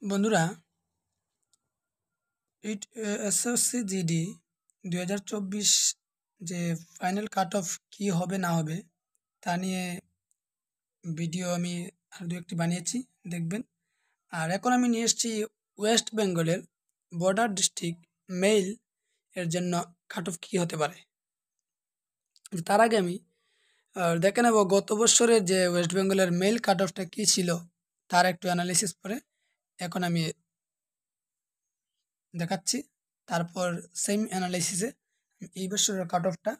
বন্ধুরা, SSC GD 2024 যে final cut of কী হবে না হবে তা নিয়ে ভিডিও আমি আর দু একটি বানিয়েছি, দেখবেন। আর এখন আমি নিয়ে এসেছি ওয়েস্ট বেঙ্গলের বর্ডার ডিস্ট্রিক্ট মেইল এর জন্য কাট অফ কী হতে পারে। তার আগে আমি দেখে নেব গত বছরের যে ওয়েস্ট বেঙ্গলের মেইল কাট অফটা কী ছিল তার একটু অ্যানালিসিস করে এখন আমি দেখাচ্ছি। তারপর সেম অ্যানালাইসিসে এই বছরের কাট অফটা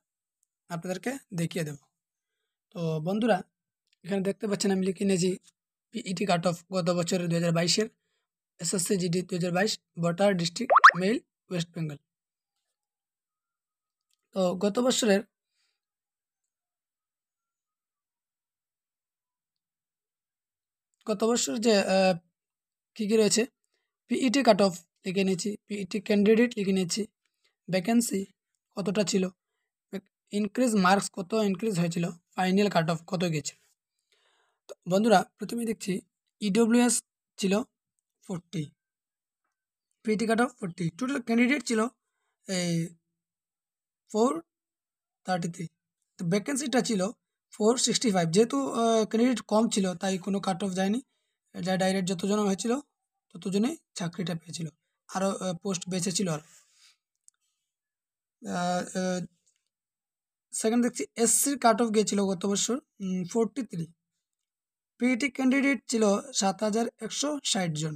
আপনাদেরকে দেখিয়ে দেব। তো বন্ধুরা, এখানে দেখতে পাচ্ছেন আমি লিখে নিয়েছি পিইটি কাট অফ গত বছরের 2022-এর SSC GD 2022 border district male west Bengal. তো গত বছর যে কী কী রয়েছে, পিইটি কাট অফ লিখে নিয়েছি, পিইটি ক্যান্ডিডেট লিখে নিয়েছি, ভ্যাকেন্সি কতটা ছিল, ইনক্রিজ মার্কস কত ইনক্রিজ হয়েছিল, ফাইনাল কাট অফ কত গিয়েছিল। তো বন্ধুরা, প্রথমে দেখছি ইডব্লিউএস ছিল 40, PET cut of 40, total candidate ছিল এই 433, তো ভ্যাকেন্সিটা ছিল 465। যেহেতু ক্যান্ডিডেট কম ছিল তাই কোনো কাট অফ যায়নি, যা ডাইরেক্ট যতজন হয়েছিল ততজনেই চাকরিটা পেয়েছিল, আরও পোস্ট বেঁচেছিল। আর সেকেন্ড দেখছি এসসির কাট অফ গিয়েছিল গত বছর 43, পিইটি ক্যান্ডিডেট ছিল 7160 জন,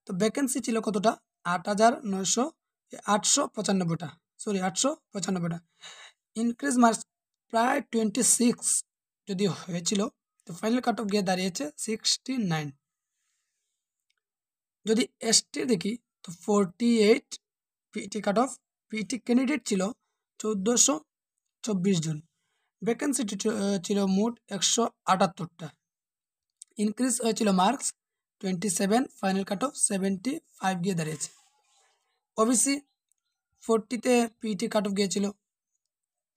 তো ভ্যাকেন্সি ছিল কতটা, 895টা, ইনক্রিজ মার্কস প্রায় 26 যদি হয়েছিল, তো ফাইনাল কাট অফ গিয়ে দাঁড়িয়েছে 69। যদি এসটি দেখি তো 48 PET cut off, PET candidate ছিল 1424 জন, ভ্যাকেন্সি ছিল মোট 178টা, ইনক্রিজ হয়েছিল মার্কস 27, ফাইনাল কাট অফ 75 গিয়ে দাঁড়িয়েছে। ওবিসি 40-তে পিইটি কাট অফ গিয়েছিল,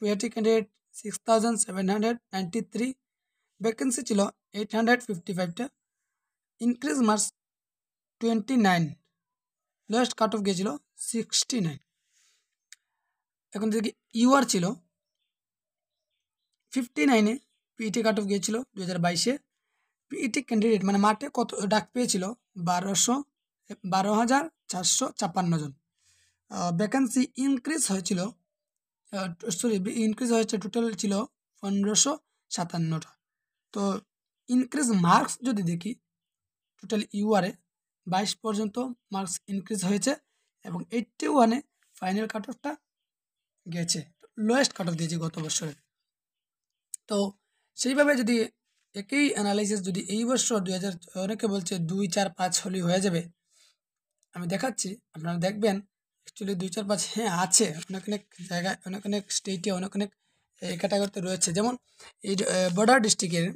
পিইটি ক্যান্ডিডেট 6793, ভ্যাকেন্সি ছিল 855টা, increase marks 29, lowest cut off গিয়েছিল 69। এখন দেখি ইউআর ছিল 59-এ পিইটি কাট অফ গিয়েছিল 2022-এ, পিইটি ক্যান্ডিডেট মানে মাঠে কত ডাক পেয়েছিল 12,456 জন, ভ্যাকেন্সি ইনক্রিজ হয়েছিল ইনক্রিজ হয়েছে, টোটাল ছিল 1557টা। তো ইনক্রিজ মার্কস যদি দেখি, টোটাল ইউআরে 22 পর্যন্ত মার্কস ইনক্রিজ হয়েছে এবং 81-এ ফাইনাল কাট অফটা গেছে, লোয়েস্ট কাট অফ দিয়েছে গত বছরে। তো সেইভাবে যদি একই অ্যানালাইসিস যদি এই বছর অনেকে বলছে 2, 4, 5 হলেই হয়ে যাবে, আমি দেখাচ্ছি, আপনারা দেখবেন অ্যাকচুয়ালি 2, 4, 5 হ্যাঁ আছে, অনেক অনেক জায়গায় অনেক অনেক স্টেটে অনেক অনেক ক্যাটাগরিতে রয়েছে। যেমন এই বর্ডার ডিস্ট্রিক্টের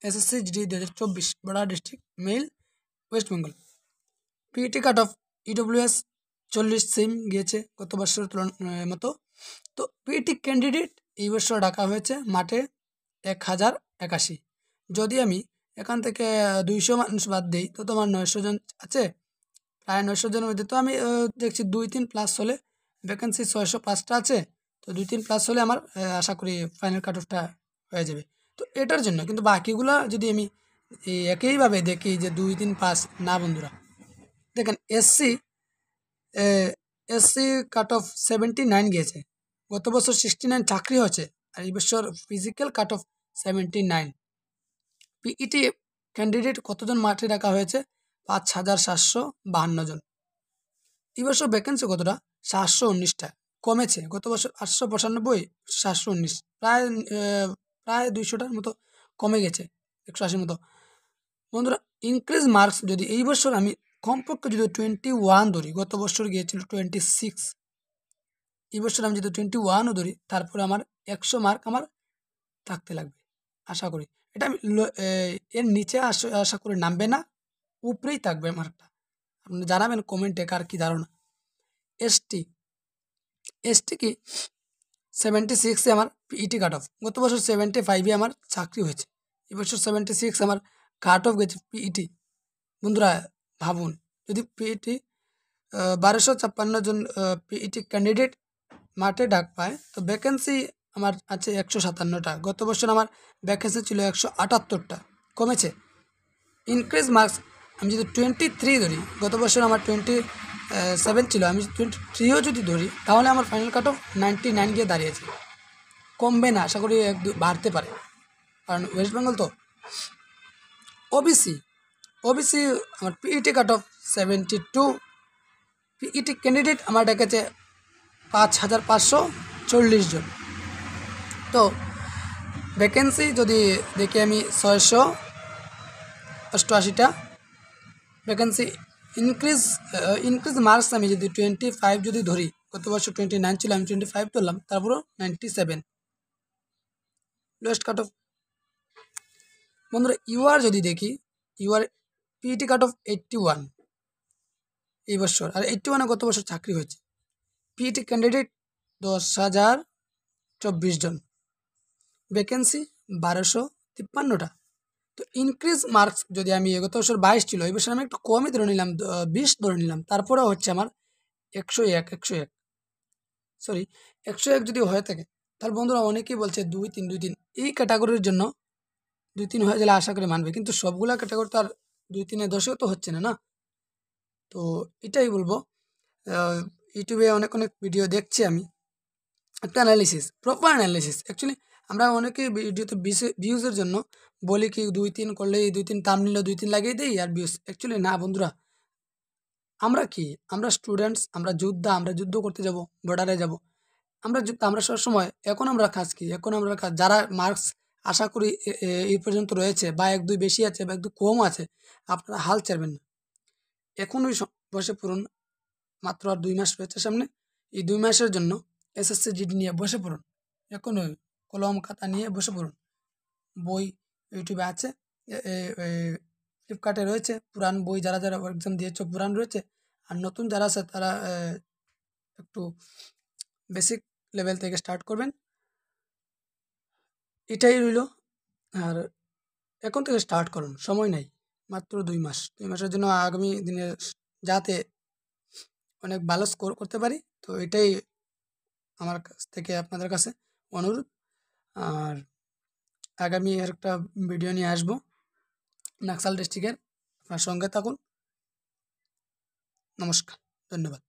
SSC GD 2024 border district male west Bengal, PET cut of EWS 40 same গিয়েছে গত বছরের মতো। তো পিইটি ক্যান্ডিডেট এই বছর ডাকা হয়েছে মাঠে 1081। যদি আমি এখান থেকে 200 মানুষ বাদ দিই তো তোমার 900 জন আছে, প্রায় 900 জনের মধ্যে। তো আমি দেখছি 2-3 প্লাস হলে, ভ্যাকেন্সি 605টা আছে, তো 2-3 প্লাস হলে আমার আশা করি ফাইনাল কাট অফটা হয়ে যাবে। তো এটার জন্য কিন্তু বাকিগুলো যদি আমি একইভাবে দেখি যে 2-3 পাস না বন্ধুরা, দেখেন এসসি কাট অফ 79 গিয়েছে, গত বছর 69 চাকরি হয়েছে, আর এই বছর physical cut off 79। PET candidate কতজন মাঠে ডাকা হয়েছে, 5752 জন। এই বছর ভ্যাকেন্সি কতটা, 719টা, কমেছে, গত বছর 895, 719, প্রায় 200টার মতো কমে গেছে, 180 মতো। বন্ধুরা, ইনক্রিজ মার্কস যদি এই বছর আমি কমপক্ষে যদি 21 ধরি, গত বছর গিয়েছিল 26, এই বছর আমি যদি 21ও ধরি, তারপরে আমার 100 মার্ক আমার থাকতে লাগবে আশা করি। এটা আমি এর নিচে আশা করি নামবে না, উপরেই থাকবে মার্কটা। আপনি জানাবেন কমেন্টে কার কী ধারণা। এসটি কি 76-এ আমার পিইটি কাট অফ, গত বছর 75-এ আমার চাকরি হয়েছে, এবছর 76 আমার কাট অফ গেছে পিইটি। বন্ধুরা ভাবুন, যদি পিইটি 1256 জন পিইটি ক্যান্ডিডেট মাঠে ডাক পায়, তো ভ্যাকেন্সি আমার আছে 157টা। গত বছর আমার ভ্যাকেন্সি ছিল 178টা, কমেছে। ইনক্রিজ মার্কস আমি যদি 23 ধরি, গত বছর আমার 27 ছিল, আমি 23ও যদি ধরি তাহলে আমার ফাইনাল কাট অফ 99 গিয়ে দাঁড়িয়েছে। কমবে না, আশা করি বাড়তে পারে, কারণ ওয়েস্ট বেঙ্গল তো। ওবিসি আমার PET cut of 72, PET candidate আমার ডেকেছে 5540 জন। তো ভ্যাকেন্সি যদি দেখি আমি 688টা ভ্যাকেন্সি। ইনক্রিজ মার্কস আমি যদি 25 যদি ধরি, গত বছর 29 ছিল, আমি 25 ধরলাম, তারপরও 97 লোয়েস্ট কাট অফ। বন্ধুরা ইউআর যদি দেখি, ইউআর পিইটি কাট অফ 81 এই বছর, আর 81-এ গত বছর চাকরি হয়েছে। পিইটি ক্যান্ডিডেট 10,024 জন, ভ্যাকেন্সি 1253টা। তো ইনক্রিজ মার্কস যদি আমি গত বছর 22 ছিল, এই বছর আমি একটু কমই ধরে নিলাম, 20 ধরে নিলাম, তারপরেও হচ্ছে আমার 101 সরি 101 যদি হয়ে থাকে, তাহলে বন্ধুরা অনেকেই বলছে 2-3 এই ক্যাটাগরির জন্য 2-3 হয়ে গেলে আশা করি মানবে, কিন্তু সবগুলা ক্যাটাগরি তো আর 2-3-এ 10-এও তো হচ্ছে না না। তো এটাই বলবো, ইউটিউবে অনেক ভিডিও দেখছি আমি, একটা অ্যানালিসিস, প্রপার অ্যানালিসিস। অ্যাকচুয়ালি আমরা অনেকে ভিডিওতে ভিউজের জন্য বলি কি 2-3 করলে 2-3 থাম্বনেইলে 2-3 লাগিয়ে দিই আর ভিউজ। অ্যাকচুয়ালি না বন্ধুরা, আমরা কি, আমরা স্টুডেন্টস, আমরা যোদ্ধা, আমরা যুদ্ধ করতে যাব, বর্ডারে যাব, আমরা সবসময় এখন আমরা কাজ কি, এখন আমরা কাজ যারা মার্কস আশা করি এই পর্যন্ত রয়েছে, বা 1-2 বেশি আছে বা 1-2 কম আছে, আপনারা হাল ছাড়বেন না, এখনই বসে পড়ুন। মাত্র আর 2 মাস রয়েছে সামনে, এই 2 মাসের জন্য এসএসসি জিডি নিয়ে বসে পড়ুন, এখনই কলম খাতা নিয়ে বসে পড়ুন। বই ইউটিউবে আছে, ফ্লিপকার্টে রয়েছে, পুরান বই যারা যারা এক্সাম দিয়েছে পুরান রয়েছে, আর নতুন যারা আছে তারা একটু বেসিক লেভেল থেকে স্টার্ট করবেন, এটাই রইল। আর এখন থেকে স্টার্ট করুন, সময় নেই, মাত্র 2 মাস, 2 মাসের জন্য আগামী দিনে যাতে অনেক ভালো স্কোর করতে পারি, তো এটাই আমার কাছ থেকে আপনাদের কাছে অনুরোধ। আর আগামী একটা ভিডিও নিয়ে আসবো নাকসাল ডিস্ট্রিক্টের, আপনার সঙ্গে থাকুন। নমস্কার, ধন্যবাদ।